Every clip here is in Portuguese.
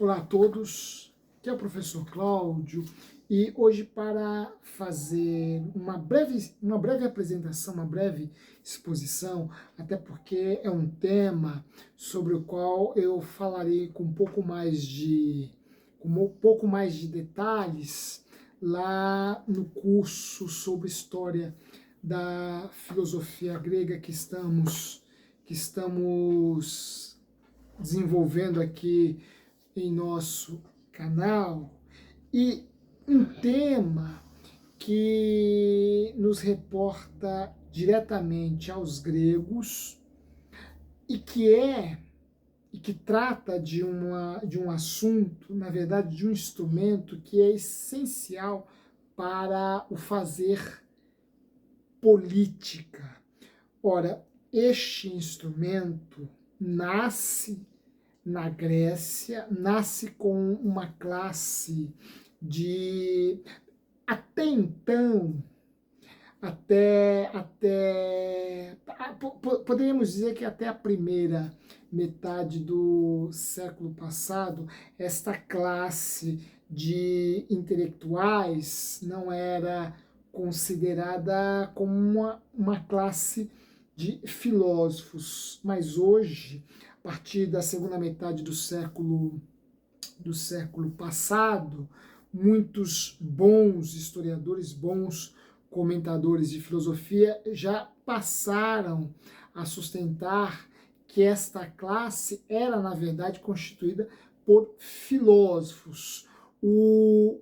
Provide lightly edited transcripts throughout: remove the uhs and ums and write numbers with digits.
Olá a todos, aqui é o professor Cláudio e hoje para fazer uma breve apresentação, uma breve exposição, até porque é um tema sobre o qual eu falarei com um pouco mais de detalhes lá no curso sobre história da filosofia grega que estamos desenvolvendo aqui em nosso canal, e um tema que nos reporta diretamente aos gregos e que trata de um assunto, na verdade, de um instrumento que é essencial para o fazer política. Ora, este instrumento nasce na Grécia, nasce com uma classe de, até então, poderíamos dizer que até a primeira metade do século passado, esta classe de intelectuais não era considerada como uma classe de filósofos, mas hoje, a partir da segunda metade do século passado, muitos bons historiadores, bons comentadores de filosofia já passaram a sustentar que esta classe era, na verdade, constituída por filósofos. O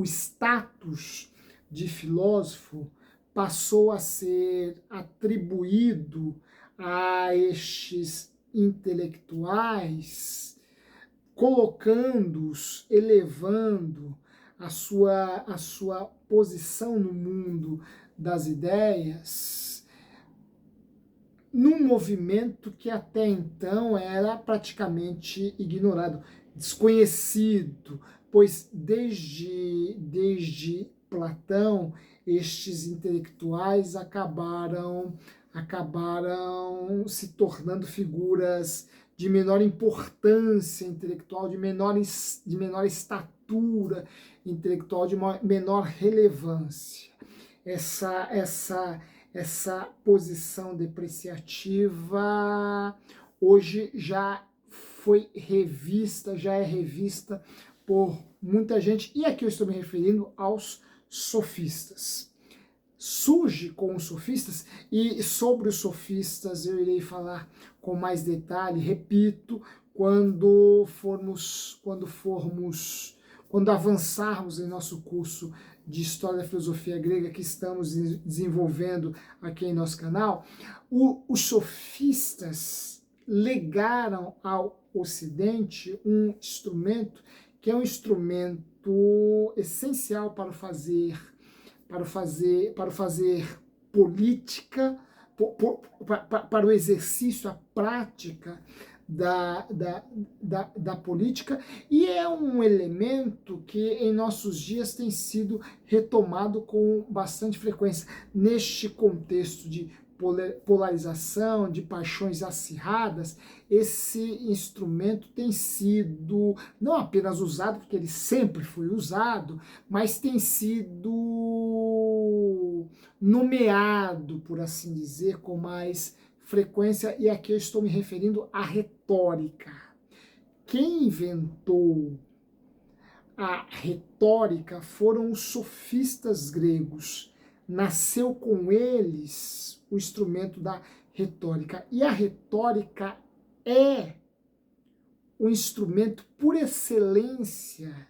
status de filósofo passou a ser atribuído a estes intelectuais, colocando-os, elevando a sua posição no mundo das ideias, num movimento que até então era praticamente ignorado, desconhecido, pois desde Platão estes intelectuais acabaram se tornando figuras de menor importância intelectual, de menor estatura intelectual, de menor relevância. Essa posição depreciativa hoje já é revista por muita gente, e aqui eu estou me referindo aos sofistas. Surge com os sofistas, e sobre os sofistas eu irei falar com mais detalhe, repito, quando avançarmos em nosso curso de História da Filosofia Grega que estamos desenvolvendo aqui em nosso canal. Os sofistas legaram ao Ocidente um instrumento que é um instrumento essencial para fazer política, para o exercício, a prática da política, e é um elemento que em nossos dias tem sido retomado com bastante frequência, neste contexto de polarização, de paixões acirradas. Esse instrumento tem sido não apenas usado, porque ele sempre foi usado, mas tem sido nomeado, por assim dizer, com mais frequência, e aqui eu estou me referindo à retórica. Quem inventou a retórica foram os sofistas gregos. Nasceu com eles o instrumento da retórica. E a retórica é o instrumento por excelência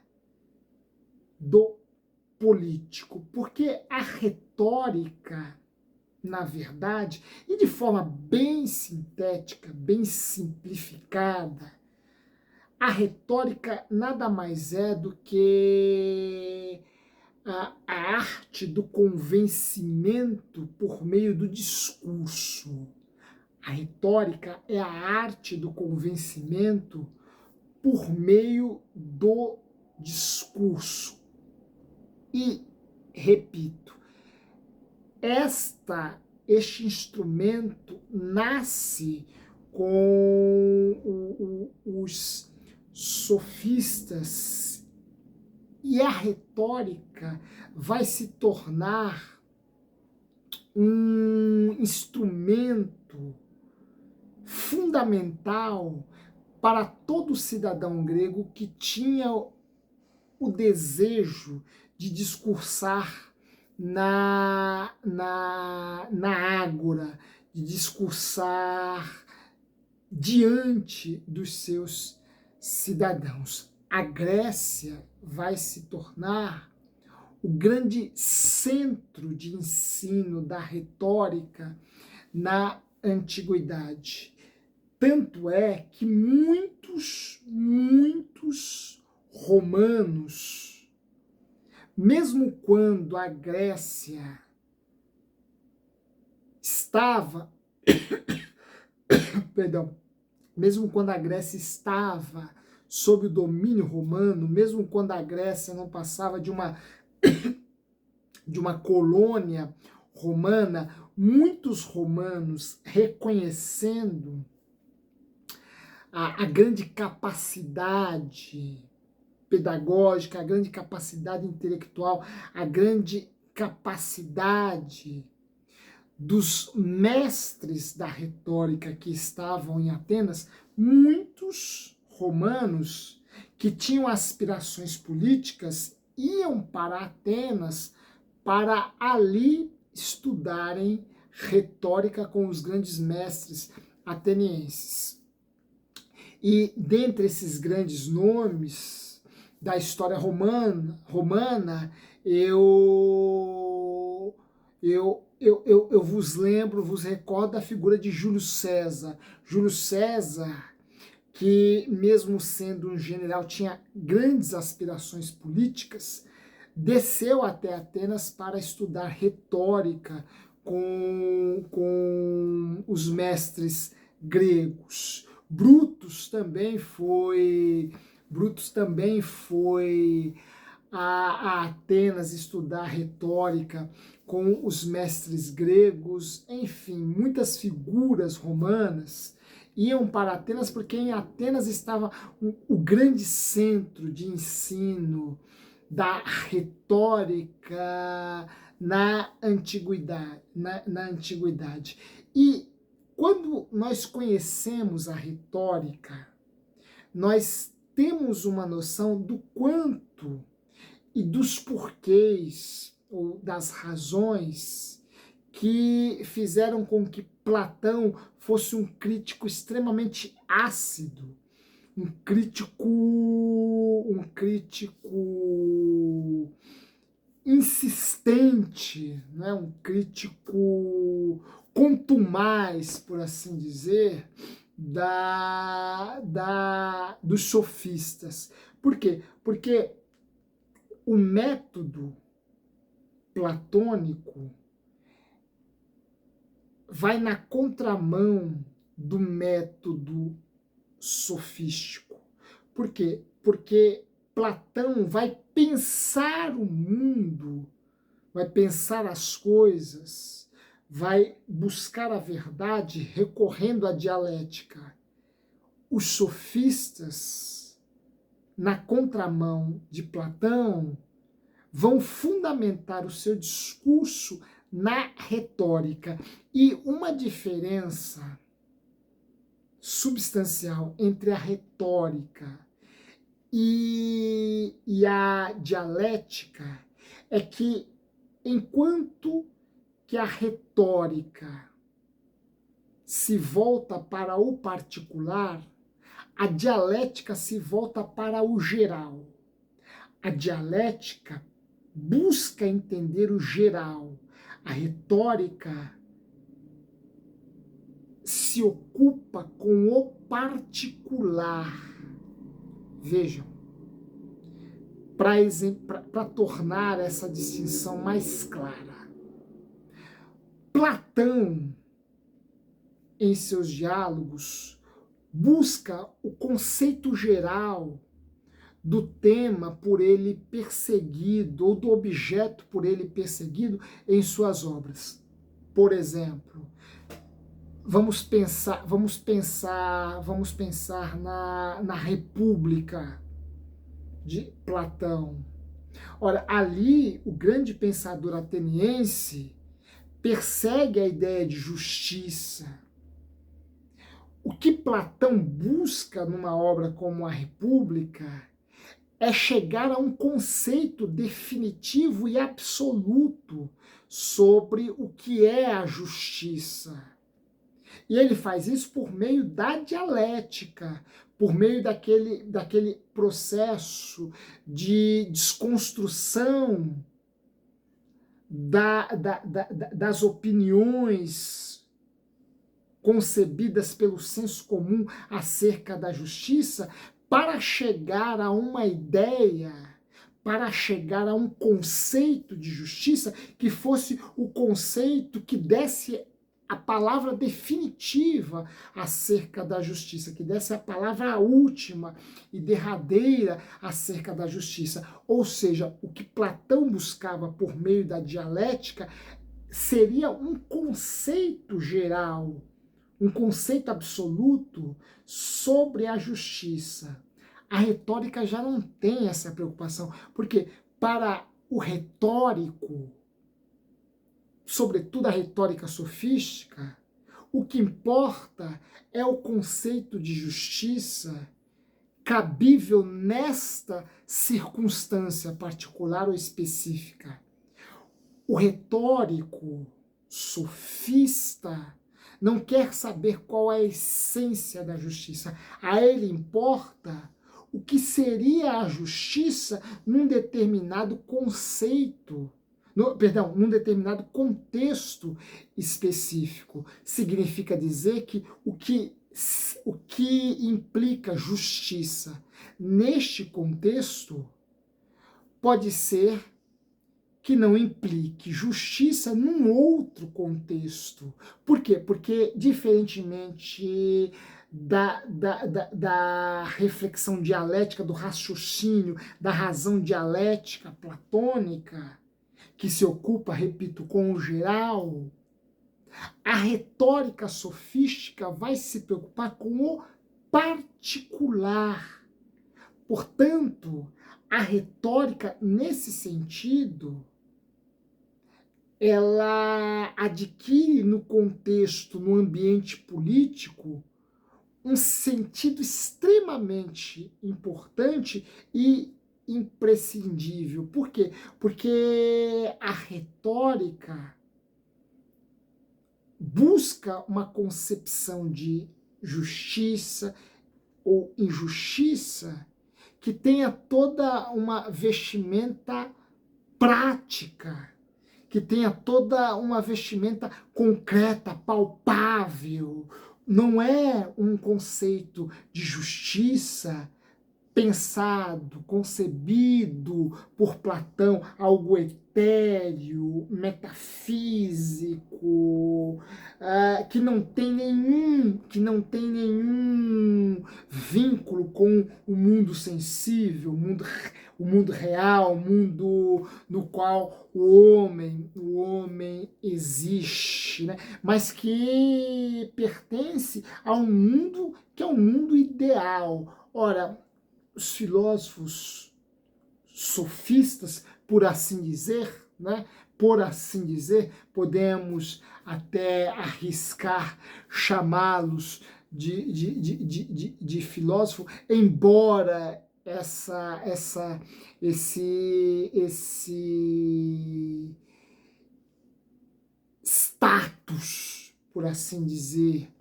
do político, porque a retórica, na verdade, e de forma bem sintética, bem simplificada, a retórica nada mais é do que a arte do convencimento por meio do discurso. A retórica é a arte do convencimento por meio do discurso. E, repito, este instrumento nasce com os sofistas, e a retórica vai se tornar um instrumento fundamental para todo cidadão grego que tinha o desejo de discursar na ágora, de discursar diante dos seus cidadãos. A Grécia vai se tornar o grande centro de ensino da retórica na antiguidade. Tanto é que muitos romanos, mesmo quando a Grécia estava, perdão, mesmo quando a Grécia estava sob o domínio romano, mesmo quando a Grécia não passava de uma colônia romana, muitos romanos, reconhecendo a grande capacidade pedagógica, a grande capacidade intelectual, a grande capacidade dos mestres da retórica que estavam em Atenas, muitos romanos que tinham aspirações políticas iam para Atenas para ali estudarem retórica com os grandes mestres atenienses. E dentre esses grandes nomes da história romana, eu vos recordo a figura de Júlio César. Júlio César, que mesmo sendo um general, tinha grandes aspirações políticas, desceu até Atenas para estudar retórica com os mestres gregos. Brutus também foi a Atenas estudar retórica com os mestres gregos. Enfim, muitas figuras romanas iam para Atenas porque em Atenas estava o grande centro de ensino da retórica na antiguidade. E quando nós conhecemos a retórica, nós temos uma noção do quanto e dos porquês ou das razões que fizeram com que Platão fosse um crítico extremamente ácido, um crítico insistente, né? Um crítico contumaz, por assim dizer, dos sofistas. Por quê? Porque o método platônico vai na contramão do método sofístico. Por quê? Porque Platão vai pensar o mundo, vai pensar as coisas, vai buscar a verdade recorrendo à dialética. Os sofistas, na contramão de Platão, vão fundamentar o seu discurso na retórica. E uma diferença substancial entre a retórica e a dialética é que, enquanto que a retórica se volta para o particular, a dialética se volta para o geral. A dialética busca entender o geral. A retórica se ocupa com o particular. Vejam, para tornar essa distinção mais clara. Platão, em seus diálogos, busca o conceito geral do tema por ele perseguido, ou do objeto por ele perseguido em suas obras. Por exemplo, vamos pensar na República de Platão. Ora, ali o grande pensador ateniense persegue a ideia de justiça. O que Platão busca numa obra como a República é chegar a um conceito definitivo e absoluto sobre o que é a justiça. E ele faz isso por meio da dialética, por meio daquele processo de desconstrução das opiniões concebidas pelo senso comum acerca da justiça, para chegar a uma ideia, para chegar a um conceito de justiça que fosse o conceito que desse a palavra definitiva acerca da justiça, que desse a palavra última e derradeira acerca da justiça. Ou seja, o que Platão buscava por meio da dialética seria um conceito geral, um conceito absoluto sobre a justiça. A retórica já não tem essa preocupação, porque para o retórico, sobretudo a retórica sofística, o que importa é o conceito de justiça cabível nesta circunstância particular ou específica. O retórico sofista não quer saber qual é a essência da justiça. A ele importa o que seria a justiça num determinado conceito, num determinado contexto específico. Significa dizer que o que implica justiça neste contexto pode ser que não implique justiça num outro contexto. Por quê? Porque, diferentemente da reflexão dialética, do raciocínio, da razão dialética platônica, que se ocupa, repito, com o geral, a retórica sofística vai se preocupar com o particular. Portanto, a retórica, nesse sentido, ela adquire no contexto, no ambiente político, um sentido extremamente importante e imprescindível. Por quê? Porque a retórica busca uma concepção de justiça ou injustiça que tenha toda uma vestimenta prática, que tenha toda uma vestimenta concreta, palpável. Não é um conceito de justiça pensado, concebido por Platão, algo etéreo, metafísico, que não tem nenhum vínculo com o mundo sensível, o mundo real, o mundo no qual o homem existe, né? Mas que pertence a um mundo que é um mundo ideal. Ora, os filósofos sofistas, por assim dizer, né? Por assim dizer, podemos até arriscar chamá-los de filósofo, embora esse status, por assim dizer,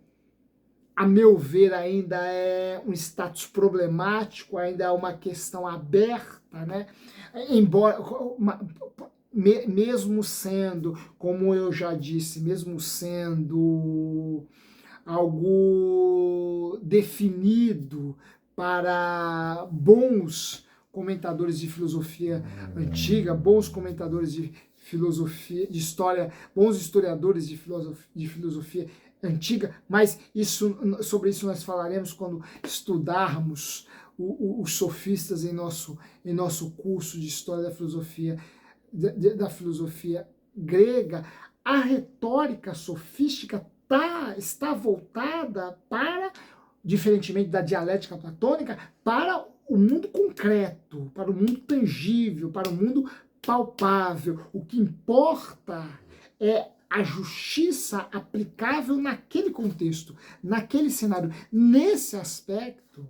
a meu ver, ainda é um status problemático, ainda é uma questão aberta, né? Embora, mesmo sendo, como eu já disse, mesmo sendo algo definido para bons comentadores de filosofia antiga, bons comentadores de filosofia, de história, bons historiadores de filosofia antiga, mas sobre isso nós falaremos quando estudarmos os sofistas em nosso curso de história da filosofia grega. A retórica sofística está voltada para, diferentemente da dialética platônica, para o mundo concreto, para o mundo tangível, para o mundo palpável. O que importa é a justiça aplicável naquele contexto, naquele cenário. Nesse aspecto,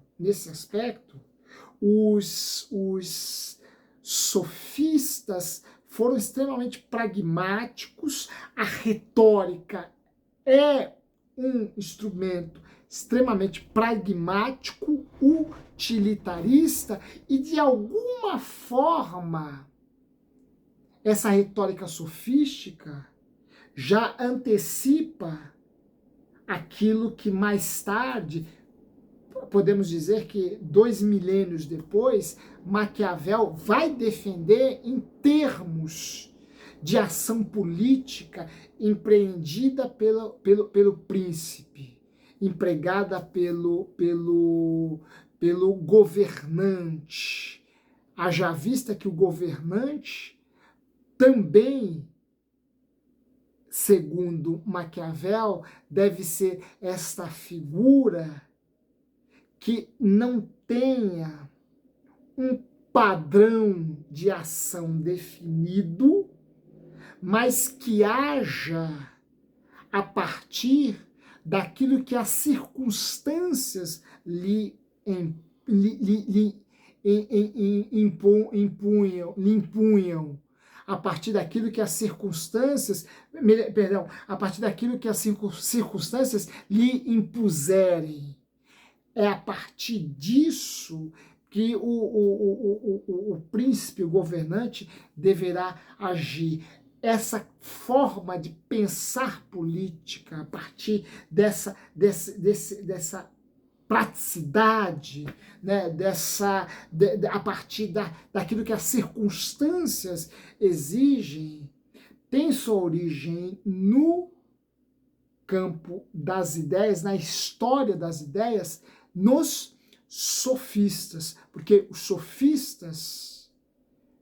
os sofistas foram extremamente pragmáticos. A retórica é um instrumento extremamente pragmático, utilitarista, e de alguma forma essa retórica sofística já antecipa aquilo que mais tarde, podemos dizer que 2 milênios depois, Maquiavel vai defender em termos de ação política empreendida pelo príncipe, empregada pelo governante. Haja vista que o governante também, segundo Maquiavel, deve ser esta figura que não tenha um padrão de ação definido, mas que haja a partir daquilo que as circunstâncias lhe impunham, a partir daquilo que as circunstâncias, a partir daquilo que as circunstâncias lhe impuserem. É a partir disso que o príncipe, o governante, deverá agir. Essa forma de pensar política, a partir dessa praticidade, né, a partir daquilo que as circunstâncias exigem, tem sua origem no campo das ideias, na história das ideias, nos sofistas, porque os sofistas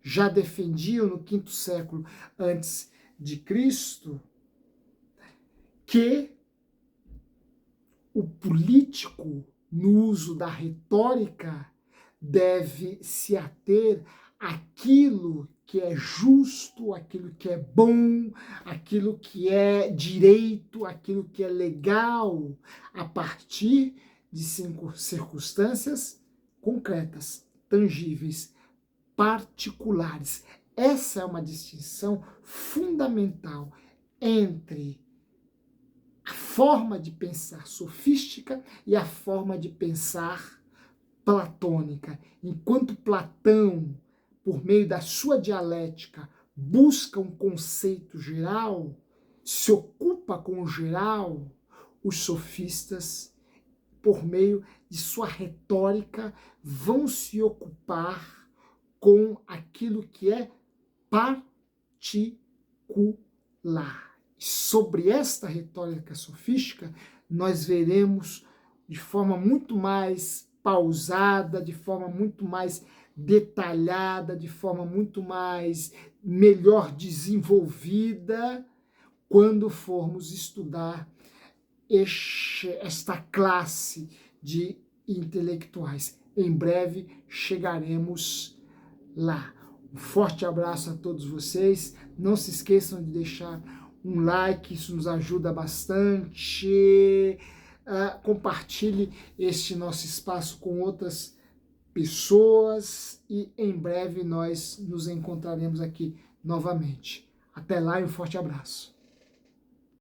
já defendiam no quinto século antes de Cristo que o político, no uso da retórica, deve se ater àquilo que é justo, aquilo que é bom, aquilo que é direito, aquilo que é legal, a partir de circunstâncias concretas, tangíveis, particulares. Essa é uma distinção fundamental entre a forma de pensar sofística e a forma de pensar platônica. Enquanto Platão, por meio da sua dialética, busca um conceito geral, se ocupa com o geral, os sofistas, por meio de sua retórica, vão se ocupar com aquilo que é particular. Sobre esta retórica sofística, nós veremos de forma muito mais pausada, de forma muito mais detalhada, de forma muito mais melhor desenvolvida, quando formos estudar esta classe de intelectuais. Em breve chegaremos lá. Um forte abraço a todos vocês. Não se esqueçam de deixar um like, isso nos ajuda bastante. Compartilhe este nosso espaço com outras pessoas e em breve nós nos encontraremos aqui novamente. Até lá e um forte abraço.